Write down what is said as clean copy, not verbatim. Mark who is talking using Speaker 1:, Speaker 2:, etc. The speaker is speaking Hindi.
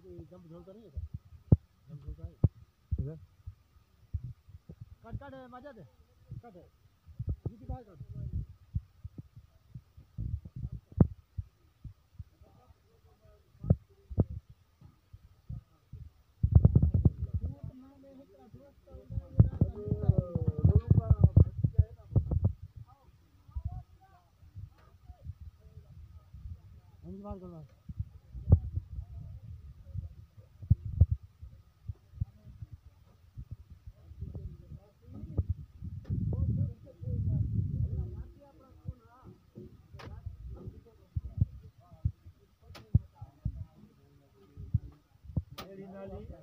Speaker 1: जंप झोलता नहीं है जंप झोलता है इधर कट है मजा दे कट है जीती बाहर कट बाहर करना नाली